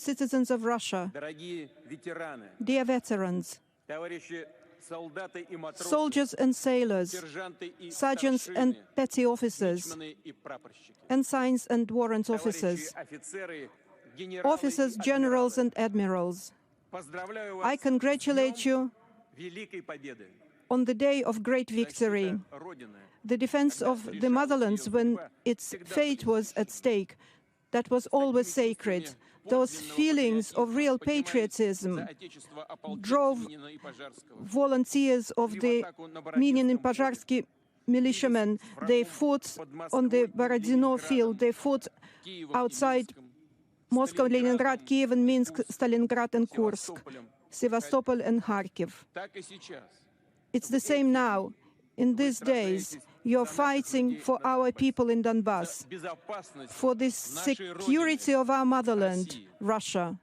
citizens of Russia, dear veterans, soldiers and sailors, sergeants and petty officers, ensigns and warrant officers, officers, generals and admirals, I congratulate you on the day of great victory. The defense of the motherland when its fate was at stake, that was always sacred. Those feelings of real patriotism drove volunteers of the Minin and Pozharsky militiamen. They fought on the Borodino field. They fought outside Moscow, Leningrad, Kiev, and Minsk, Stalingrad, and Kursk, Sevastopol, and Kharkiv. It's the same now. In these days, you're fighting for our people in Donbass, for the security of our motherland, Russia.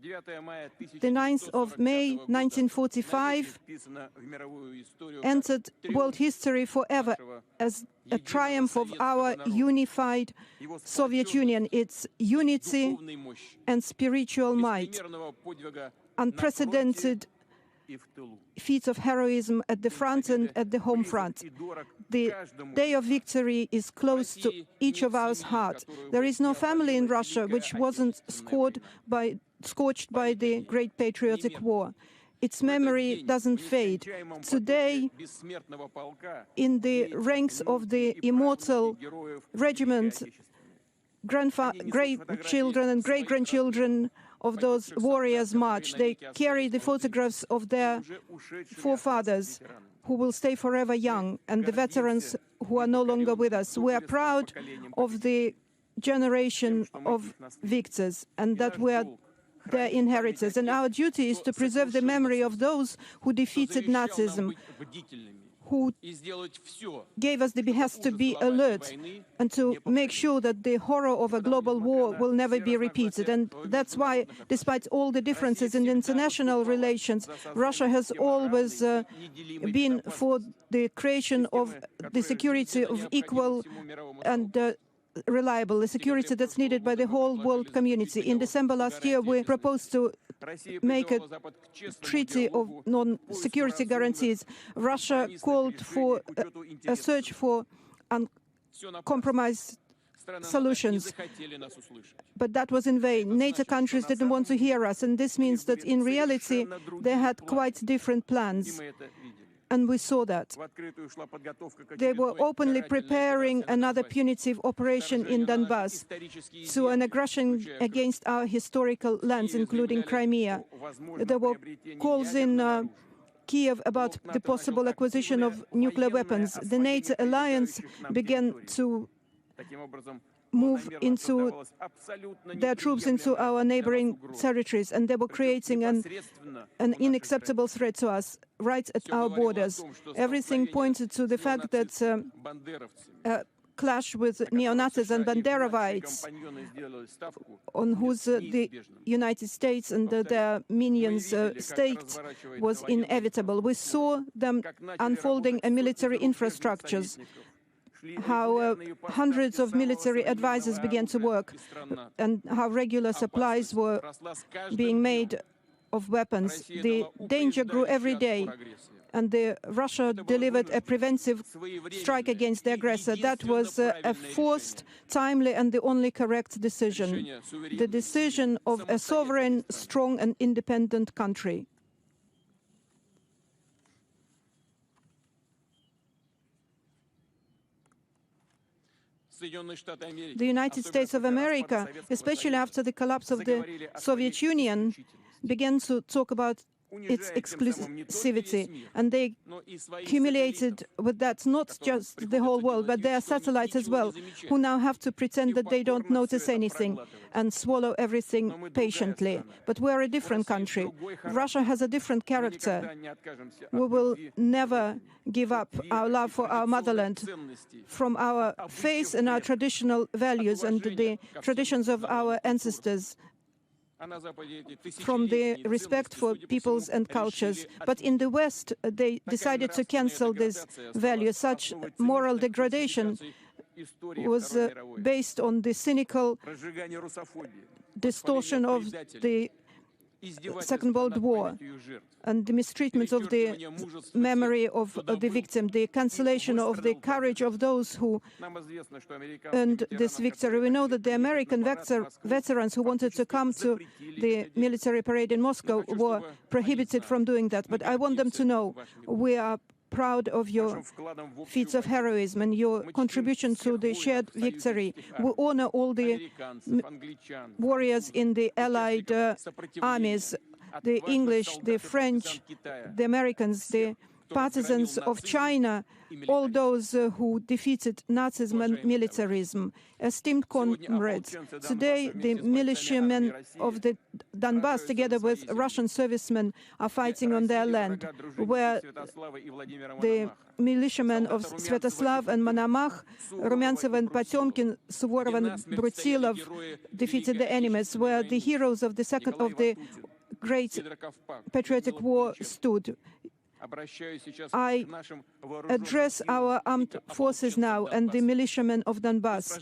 The 9th of May 1945 entered world history forever as a triumph of our unified Soviet Union, its unity and spiritual might, unprecedented feats of heroism at the front and at the home front. The day of victory is close to each of our hearts. There is no family in Russia which wasn't scorched by the Great Patriotic War. Its memory doesn't fade. Today, in the ranks of the immortal regiment, grandchildren and great-grandchildren of those warriors march. They carry the photographs of their forefathers who will stay forever young, and the veterans who are no longer with us. We are proud of the generation of victors and that we are their inheritors. And our duty is to preserve the memory of those who defeated Nazism, who gave us the behest to be alert and to make sure that the horror of a global war will never be repeated. And that's why, despite all the differences in international relations, Russia has always been for the creation of the security of equal and reliable, the security that's needed by the whole world community. In December last year, we proposed to make a treaty of non-security guarantees. Russia called for a search for uncompromised solutions, but that was in vain. NATO countries didn't want to hear us, and this means that in reality they had quite different plans. And we saw that. They were openly preparing another punitive operation in Donbass to an aggression against our historical lands, including Crimea. There were calls in Kiev about the possible acquisition of nuclear weapons. The NATO alliance began to move into their troops into our neighboring territories, and they were creating an unacceptable threat to us right at our borders. Everything pointed to the fact that a clash with neo-Nazis and Banderovites, on whose the United States and their minions staked, was inevitable. We saw them unfolding a military infrastructures, how hundreds of military advisors began to work, and how regular supplies were being made of weapons. The danger grew every day, and Russia delivered a preventive strike against the aggressor. That was a forced, timely, and the only correct decision, the decision of a sovereign, strong, and independent country. The United States of America, especially after the collapse of the Soviet Union, began to talk about its exclusivity, and they accumulated with that not just the whole world, but their satellites as well, who now have to pretend that they don't notice anything and swallow everything patiently. But we're a different country. Russia has a different character. We will never give up our love for our motherland, from our faith and our traditional values and the traditions of our ancestors, from the respect for peoples and cultures. But in the West, they decided to cancel this value. Such moral degradation was based on the cynical distortion of the Second World War and the mistreatment of the memory of the victim, the cancellation of the courage of those who earned this victory. We know that the American veterans who wanted to come to the military parade in Moscow were prohibited from doing that. But I want them to know we are proud of your feats of heroism and your contribution to the shared victory. We honor all the warriors in the Allied armies, the English, the French, the Americans, the partisans of China, all those who defeated Nazism and militarism. Esteemed comrades, today the militiamen of the Donbass, together with Russian servicemen, are fighting on their land, where the militiamen of Sviatoslav and Monomach, Rumyantsev and Potemkin, Suvorov and Brusilov defeated the enemies, where the heroes of the Great Patriotic War stood. I address our armed forces now and the militiamen of Donbass.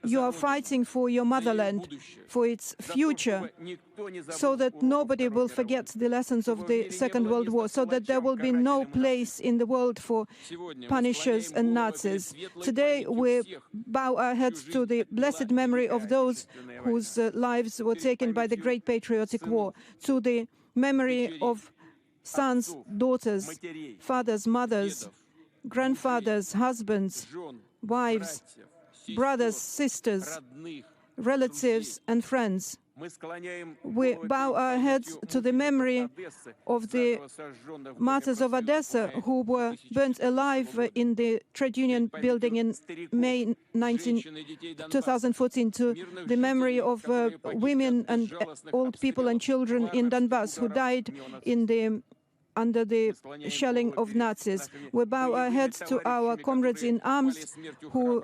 You are fighting for your motherland, for its future, so that nobody will forget the lessons of the Second World War, so that there will be no place in the world for punishers and Nazis. Today we bow our heads to the blessed memory of those whose lives were taken by the Great Patriotic War, to the memory of sons, daughters, fathers, mothers, grandfathers, husbands, wives, brothers, sisters, relatives, and friends. We bow our heads to the memory of the martyrs of Odessa who were burnt alive in the trade union building in May 2014, to the memory of women and old people and children in Donbass who died under the shelling of Nazis. We bow our heads to our comrades in arms who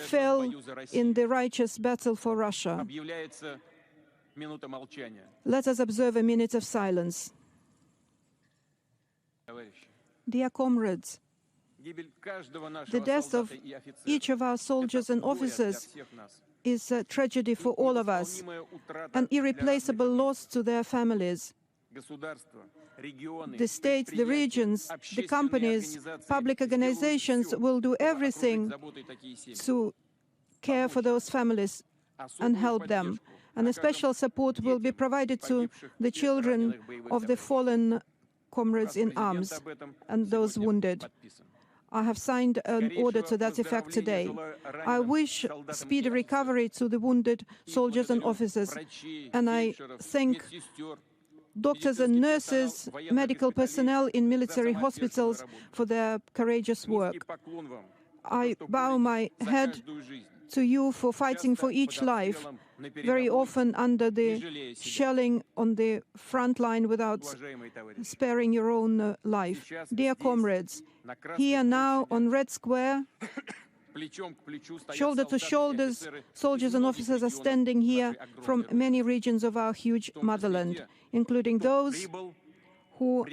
fell in the righteous battle for Russia. Let us observe a minute of silence. Dear comrades, the death of each of our soldiers and officers is a tragedy for all of us, an irreplaceable loss to their families. The states, the regions, the companies, public organizations will do everything to care for those families and help them. And a special support will be provided to the children of the fallen comrades in arms and those wounded. I have signed an order to that effect today. I wish speedy recovery to the wounded soldiers and officers, and I thank doctors and nurses, medical personnel in military hospitals for their courageous work. I bow my head to you for fighting for each life, very often under the shelling on the front line without sparing your own life. Dear comrades, here now on Red Square, shoulder to shoulder, soldiers and officers are standing here from many regions of our huge motherland, including those who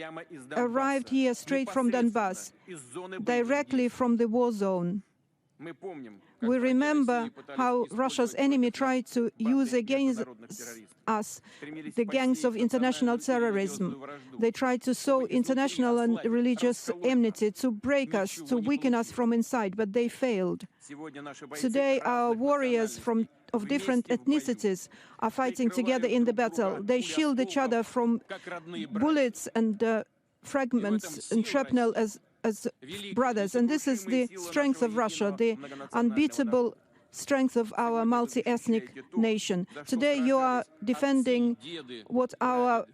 arrived here straight from Donbass, directly from the war zone. We remember how Russia's enemy tried to use against us the gangs of international terrorism. They tried to sow international and religious enmity, to break us, to weaken us from inside, but they failed. Today, our warriors of different ethnicities are fighting together in the battle. They shield each other from bullets and fragments and shrapnel as brothers. And this is the strength of Russia, the unbeatable strength of our multi-ethnic nation. Today you are defending what our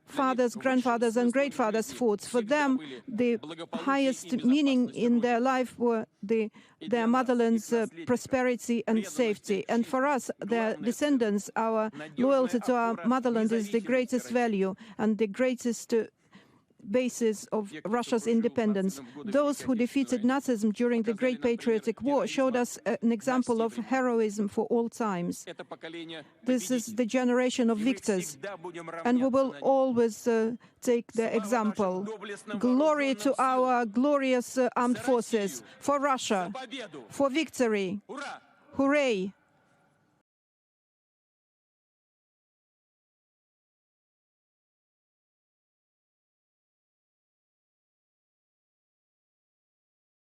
fathers, grandfathers and great-fathers fought. For them, the highest meaning in their life were their motherland's prosperity and safety. And for us, their descendants, our loyalty to our motherland is the greatest value and the greatest basis of Russia's independence. Those who defeated Nazism during the Great Patriotic War showed us an example of heroism for all times. This is the generation of victors, and we will always take their example. Glory to our glorious armed forces, for Russia, for victory. Hooray!